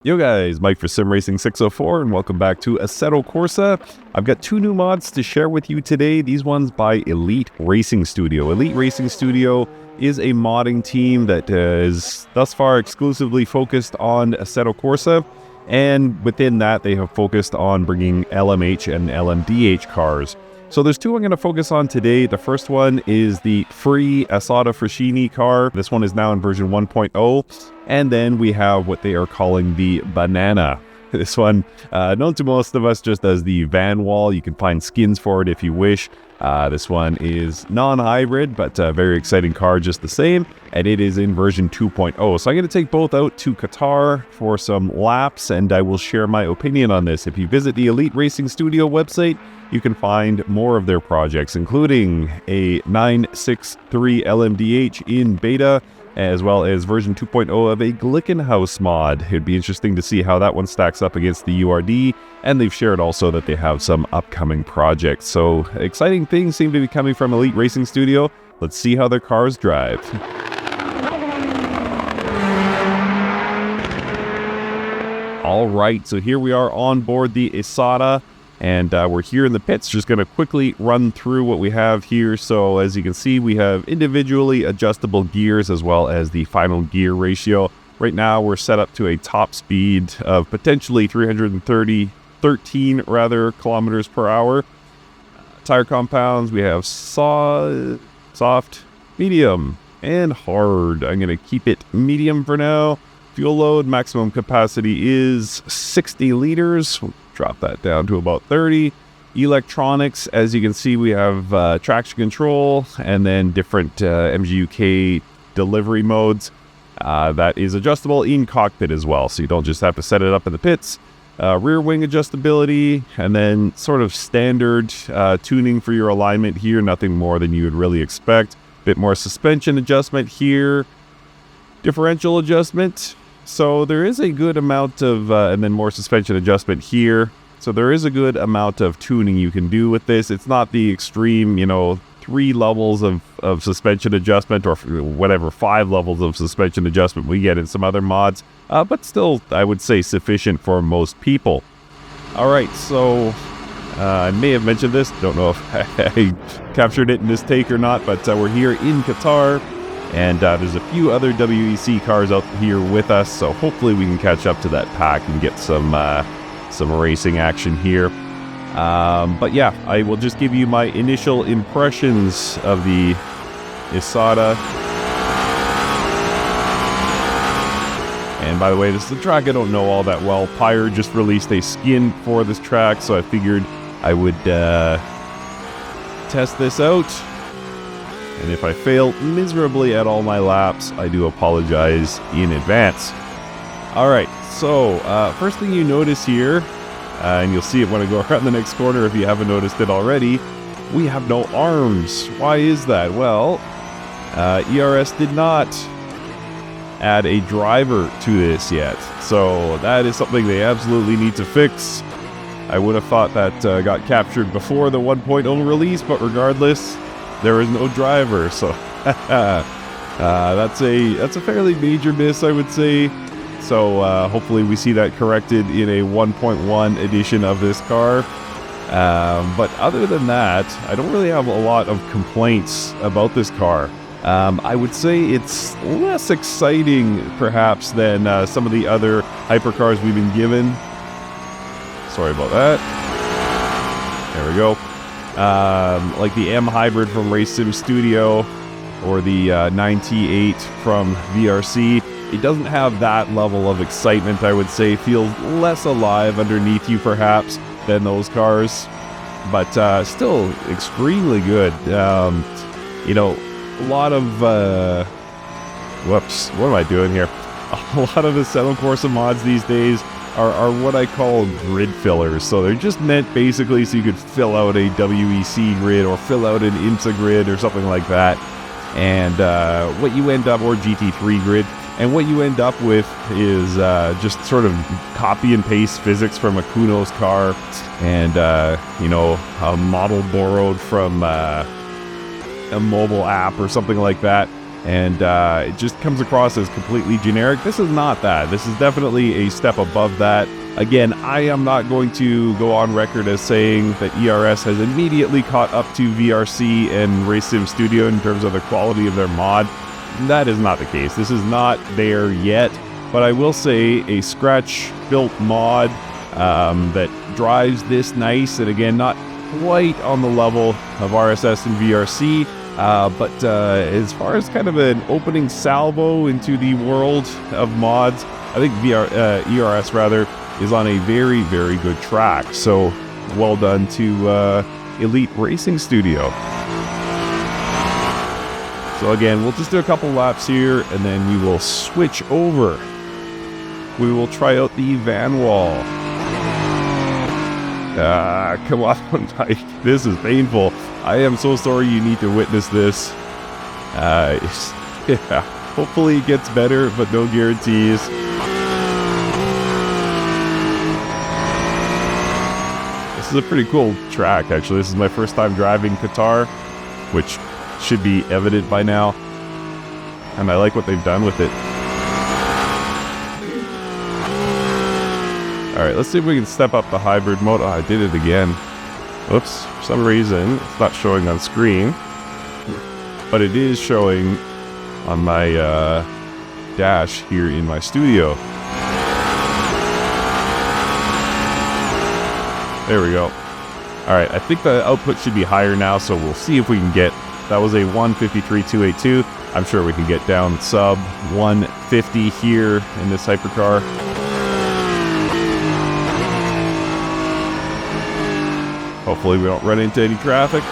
Yo guys, Mike for Sim Racing 604 and welcome back to Assetto Corsa. I've got two new mods to share with you today. These ones by Elite Racing Studio. Elite Racing Studio is a modding team that is thus far exclusively focused on Assetto Corsa, and within that they have focused on bringing LMH and LMDH cars. So there's two I'm going to focus on today. The first one is the free Isotta Fraschini car. This one is now in version 1.0. And then we have what they are calling the Banana. This one, known to most of us just as the Vanwall. You can find skins for it if you wish. This one is non-hybrid, but a very exciting car just the same. And it is in version 2.0. So I'm going to take both out to Qatar for some laps, and I will share my opinion on this. If you visit the Elite Racing Studio website, you can find more of their projects, including a 963 LMDH in beta, as well as version 2.0 of a Glickenhaus mod. It'd be interesting to see how that one stacks up against the URD, and they've shared also that they have some upcoming projects. So exciting things seem to be coming from Elite Racing Studio. Let's see how their cars drive. All right, so here we are on board the Isotta. And we're here in the pits, just going to quickly run through what we have here. So as you can see, we have individually adjustable gears as well as the final gear ratio. Right now, we're set up to a top speed of potentially 13 kilometers per hour. Tire compounds, we have soft, medium, and hard. I'm going to keep it medium for now. Fuel load, maximum capacity is 60 liters. We'll drop that down to about 30. Electronics, as you can see, we have traction control and then different MGUK delivery modes. That is adjustable in cockpit as well, so you don't just have to set it up in the pits. Rear wing adjustability, and then sort of standard tuning for your alignment here, nothing more than you would really expect. Bit more suspension adjustment here. Differential adjustment. So there is a good amount of, and then more suspension adjustment here. So there is a good amount of tuning you can do with this. It's not the extreme, 3 levels of suspension adjustment or whatever, 5 levels of suspension adjustment we get in some other mods. But still, I would say sufficient for most people. All right, so I may have mentioned this. Don't know if I captured it in this take or not, but we're here in Qatar. And there's a few other WEC cars out here with us, so hopefully we can catch up to that pack and get some racing action here. But yeah, I will just give you my initial impressions of the Isotta. And by the way, this is a track I don't know all that well. Pyre just released a skin for this track, so I figured I would test this out. And if I fail miserably at all my laps, I do apologize in advance. Alright, so first thing you notice here, and you'll see it when I go around the next corner if you haven't noticed it already, we have no arms. Why is that? Well, ERS did not add a driver to this yet. So that is something they absolutely need to fix. I would have thought that got captured before the 1.0 release, but regardless, there is no driver, so that's a fairly major miss, I would say. So hopefully we see that corrected in a 1.1 edition of this car. But other than that, I don't really have a lot of complaints about this car. I would say it's less exciting, perhaps, than some of the other hypercars we've been given. Sorry about that. There we go. Like the M Hybrid from Race Sim Studio or the 9T8 from VRC. It doesn't have that level of excitement, I would say. Feels less alive underneath you, perhaps, than those cars. But still extremely good. A lot of... whoops, what am I doing here? A lot of the Assetto Corsa mods these days are what I call grid fillers. So they're just meant basically so you could fill out a WEC grid or fill out an IMSA grid or something like that. And what you end up, or GT3 grid, and what you end up with is just sort of copy and paste physics from a Kuno's car and, a model borrowed from a mobile app or something like that. and it just comes across as completely generic. This is not that. This is definitely a step above that. Again, I am not going to go on record as saying that ERS has immediately caught up to VRC and Race Sim Studio in terms of the quality of their mod. That is not the case. This is not there yet, but I will say a scratch-built mod that drives this nice, and again, not quite on the level of RSS and VRC, but as far as kind of an opening salvo into the world of mods, I think ERS rather is on a very, very good track. So well done to Elite Racing Studio. So again, we'll just do a couple laps here, and then we will switch over. We will try out the Vanwall. Come on, Mike. This is painful. I am so sorry you need to witness this. Yeah, hopefully it gets better, but no guarantees. This is a pretty cool track, actually. This is my first time driving Qatar, which should be evident by now. And I like what they've done with it. Alright, let's see if we can step up the hybrid mode. Oh, I did it again. Oops, for some reason, it's not showing on screen. But it is showing on my dash here in my studio. There we go. Alright, I think the output should be higher now, so we'll see if we can get... That was a 153.282. I'm sure we can get down sub 150 here in this hypercar. Hopefully we don't run into any traffic.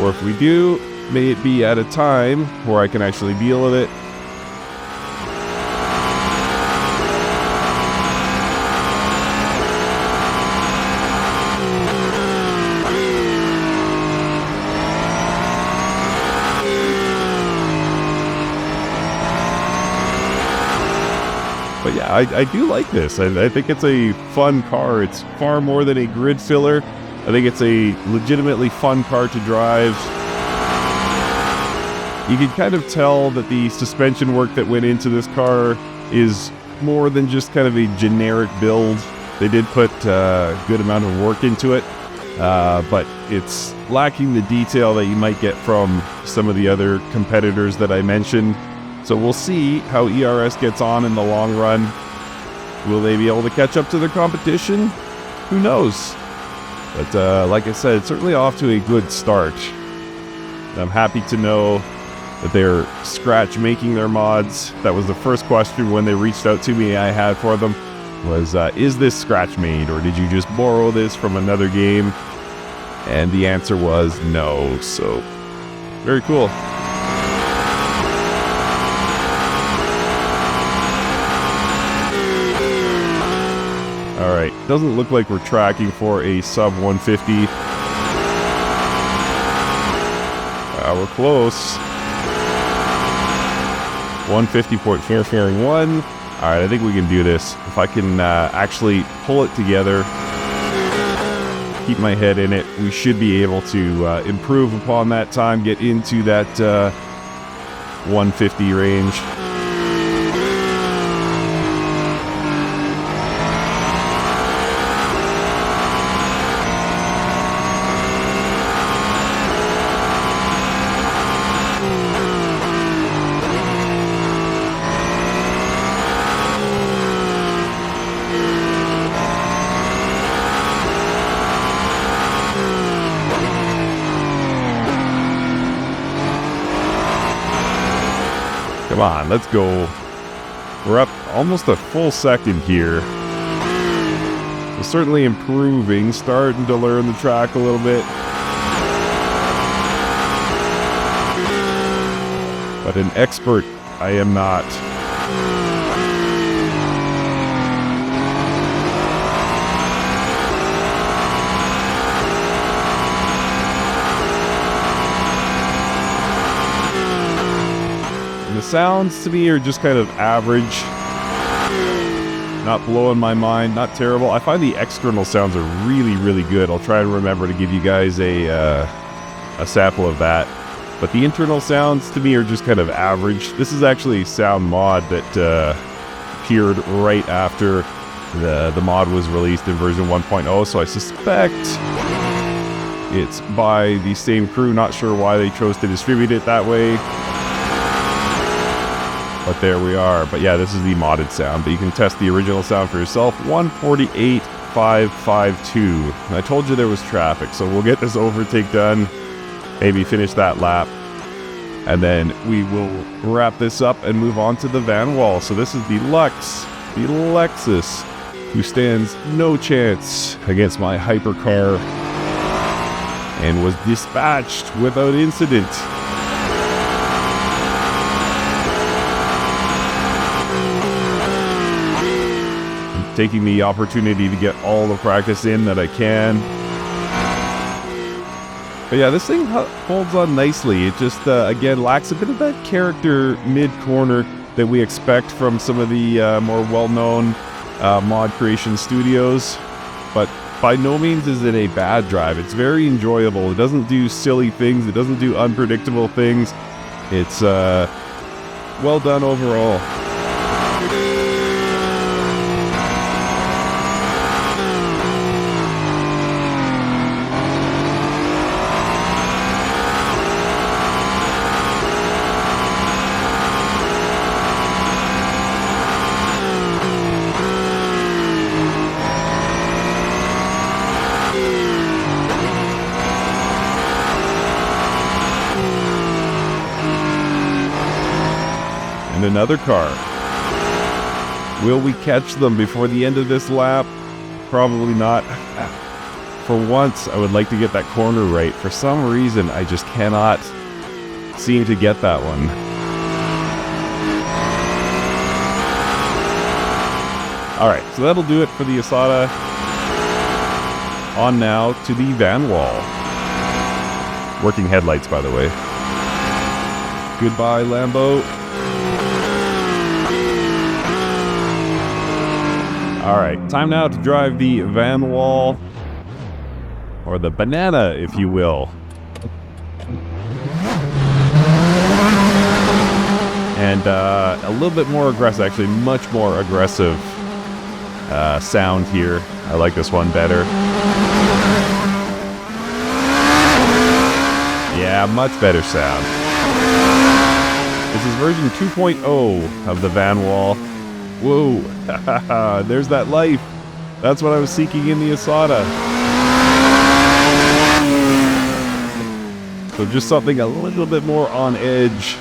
Or if we do, may it be at a time where I can actually deal with it. But yeah, I do like this. I think it's a fun car. It's far more than a grid filler. I think it's a legitimately fun car to drive. You can kind of tell that the suspension work that went into this car is more than just kind of a generic build. They did put a good amount of work into it, but it's lacking the detail that you might get from some of the other competitors that I mentioned. So we'll see how ERS gets on in the long run. Will they be able to catch up to their competition? Who knows? But like I said, it's certainly off to a good start. I'm happy to know that they're scratch making their mods. That was the first question when they reached out to me I had for them was, is this scratch made, or did you just borrow this from another game? And the answer was no. So very cool. Alright, doesn't look like we're tracking for a sub 150. We're close. 150.441. Alright, I think we can do this. If I can actually pull it together, keep my head in it, we should be able to improve upon that time, get into that 150 range. Come on, let's go. We're up almost a full second here. So certainly improving, starting to learn the track a little bit. But an expert, I am not. The sounds to me are just kind of average, not blowing my mind, not terrible. I find the external sounds are really, really good. I'll try and remember to give you guys a sample of that. But the internal sounds to me are just kind of average. This is actually a sound mod that appeared right after the mod was released in version 1.0, so I suspect it's by the same crew. Not sure why they chose to distribute it that way. But there we are. But yeah, this is the modded sound. But you can test the original sound for yourself. 148.552. I told you there was traffic, so we'll get this overtake done. Maybe finish that lap. And then we will wrap this up and move on to the Vanwall. So this is the Lexus, who stands no chance against my Hypercar and was dispatched without incident. I'm taking the opportunity to get all the practice in that I can. But yeah, this thing holds on nicely. It just, again, lacks a bit of that character mid-corner that we expect from some of the more well-known mod creation studios. But by no means is it a bad drive. It's very enjoyable. It doesn't do silly things. It doesn't do unpredictable things. It's well done overall. And another car. Will we catch them before the end of this lap? Probably not. For once, I would like to get that corner right. For some reason, I just cannot seem to get that one. Alright, so that'll do it for the Isotta. On now to the Vanwall. Working headlights, by the way. Goodbye, Lambo. Alright, time now to drive the Vanwall, or the Banana, if you will. And a little bit more aggressive, actually much more aggressive sound here. I like this one better. Yeah, much better sound. This is version 2.0 of the Vanwall. Whoa, there's that life. That's what I was seeking in the Isotta. So just something a little bit more on edge.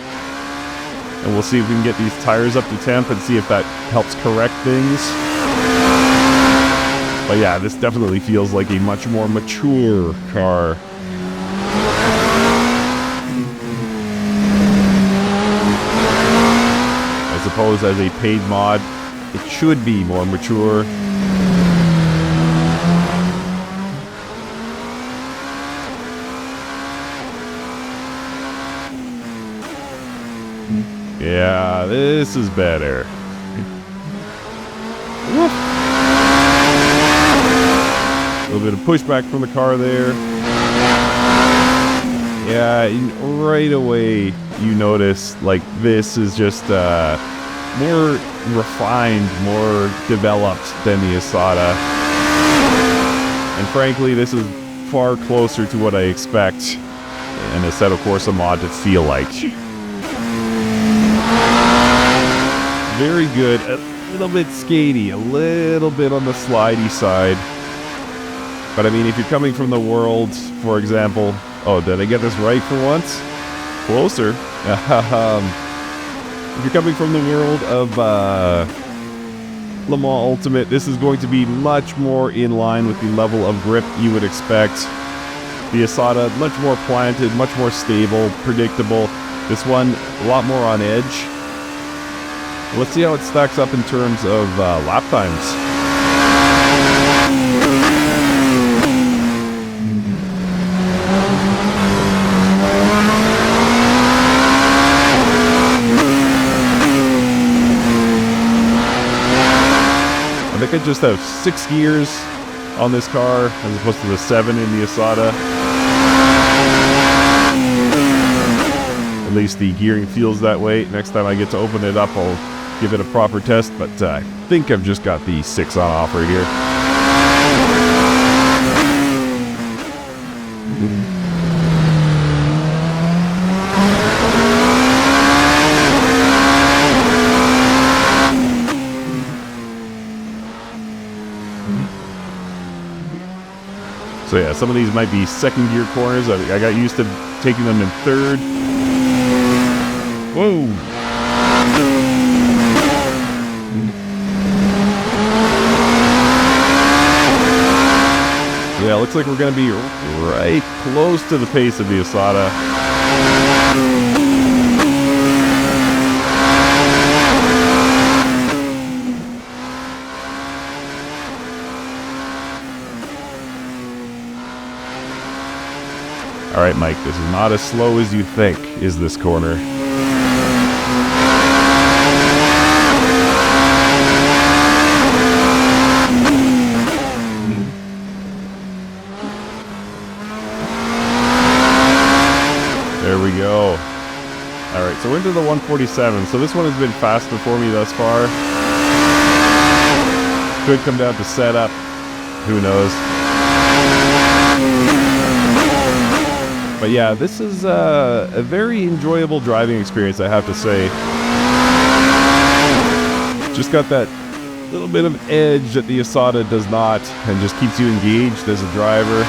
And we'll see if we can get these tires up to temp and see if that helps correct things. But yeah, this definitely feels like a much more mature car. I suppose as a paid mod, it should be more mature. Yeah, this is better. A little bit of pushback from the car there. Yeah, right away you notice, like, this is just more refined, more developed than the Isotta. And frankly, this is far closer to what I expect an Assetto Corsa mod to feel like. Very good, a little bit skatey, a little bit on the slidey side. But I mean, if you're coming from the world, for example... Oh, did I get this right for once? Closer. If you're coming from the world of Le Mans Ultimate, this is going to be much more in line with the level of grip you would expect. The Isotta, much more planted, much more stable, predictable. This one, a lot more on edge. Let's see how it stacks up in terms of lap times. I think I just have 6 gears on this car as opposed to the 7 in the Isotta. At least the gearing feels that way. Next time I get to open it up, I'll give it a proper test, but I think I've just got the 6 on offer here. So yeah, some of these might be second gear corners. I got used to taking them in third. Whoa! Yeah, looks like we're going to be right close to the pace of the Isotta. All right, Mike, this is not as slow as you think, is this corner. There we go. All right, so we're into the 147. So this one has been faster for me thus far. Could come down to setup. Who knows? But yeah, this is a very enjoyable driving experience, I have to say. Just got that little bit of edge that the Isotta does not, and just keeps you engaged as a driver.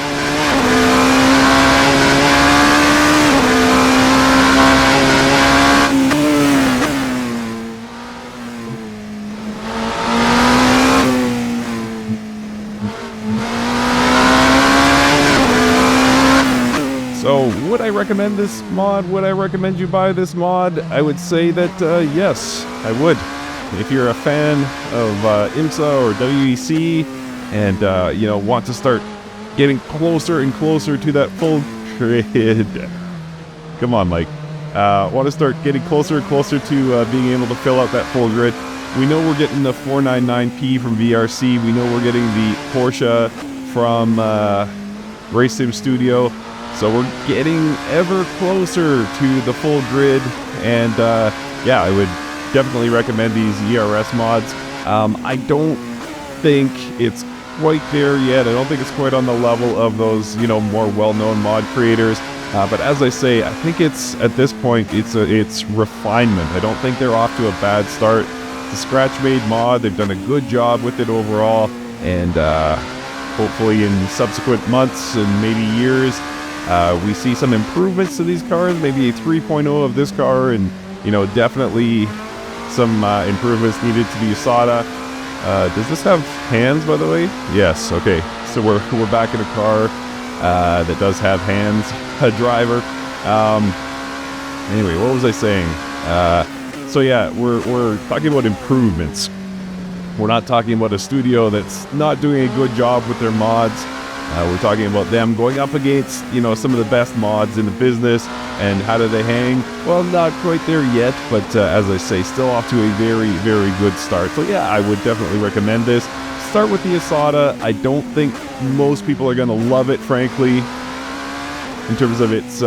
So, would I recommend this mod? Would I recommend you buy this mod? I would say that, yes, I would. If you're a fan of IMSA or WEC and, you know, want to start getting closer and closer to that full grid. Come on, Mike. Want to start getting closer and closer to being able to fill out that full grid. We know we're getting the 499p from VRC. We know we're getting the Porsche from Race Sim Studio. So we're getting ever closer to the full grid, and yeah, I would definitely recommend these ERS mods. I don't think it's quite there yet. I don't think it's quite on the level of those, you know, more well-known mod creators. But as I say, I think it's, at this point, it's refinement. I don't think they're off to a bad start. It's a scratch-made mod. They've done a good job with it overall, and hopefully in subsequent months and maybe years, we see some improvements to these cars, maybe a 3.0 of this car, and, you know, definitely some improvements needed to the Isotta. Does this have hands, by the way? Yes, okay. So we're back in a car that does have hands, a driver. Anyway, what was I saying? So yeah, we're talking about improvements. We're not talking about a studio that's not doing a good job with their mods. We're talking about them going up against, you know, some of the best mods in the business, and how do they hang? Well, not quite there yet, but as I say, still off to a very, very good start. So yeah, I would definitely recommend this. Start with the Isotta. I don't think most people are going to love it, frankly, in terms of its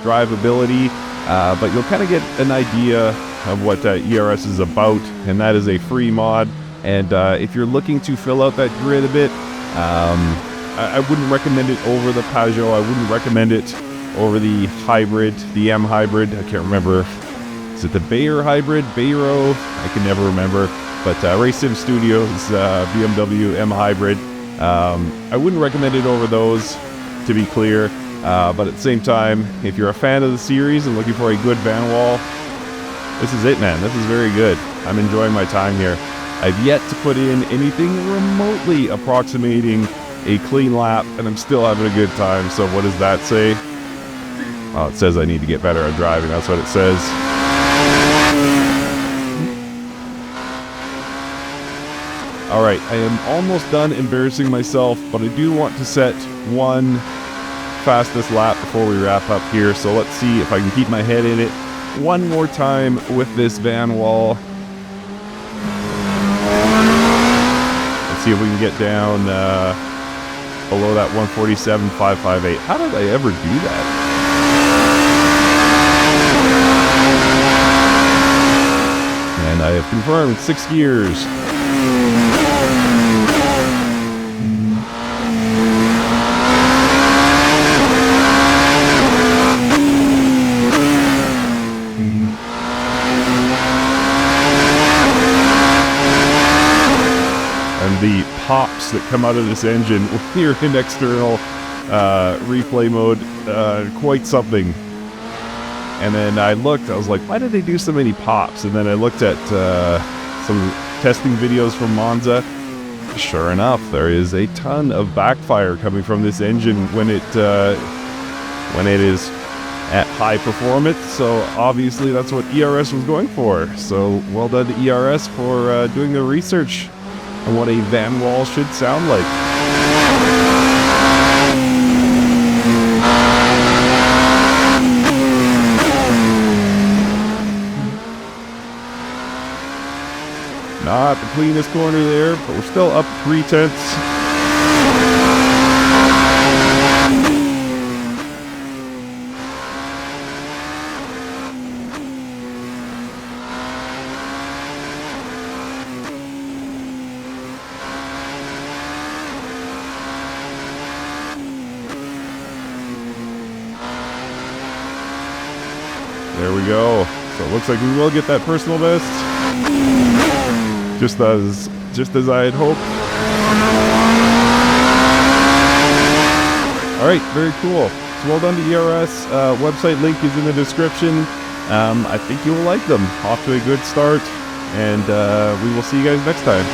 drivability, but you'll kind of get an idea of what ERS is about, and that is a free mod. And if you're looking to fill out that grid a bit, I wouldn't recommend it over the Peugeot. I wouldn't recommend it over the hybrid, the M hybrid. I can't remember. Is it the Bayer hybrid? Bayero? I can never remember. But Race Sim Studios, BMW M hybrid. I wouldn't recommend it over those, to be clear. But at the same time, if you're a fan of the series and looking for a good Vanwall, this is it, man. This is very good. I'm enjoying my time here. I've yet to put in anything remotely approximating a clean lap, and I'm still having a good time. So what does that say? Oh, it says I need to get better at driving. That's what it says. All right, I am almost done embarrassing myself, but I do want to set one fastest lap before we wrap up here. So let's see if I can keep my head in it one more time with this Vanwall. Let's see if we can get down below that 147.558. How did I ever do that? drive. Confirmed, 6 gears. And the pops that come out of this engine when you're in external replay mode, quite something. And then I looked, I was like, why did they do so many pops? And then I looked at some testing videos from Monza. Sure enough, there is a ton of backfire coming from this engine when it is at high performance. So obviously that's what ERS was going for. So well done to ERS for doing the research on what a Vanwall should sound like. Not the cleanest corner there, but we're still up 0.3. There we go. So it looks like we will get that personal best. Just as I had hoped. Alright, very cool. So well done to ERS. Website link is in the description. I think you will like them. Off to a good start. And we will see you guys next time.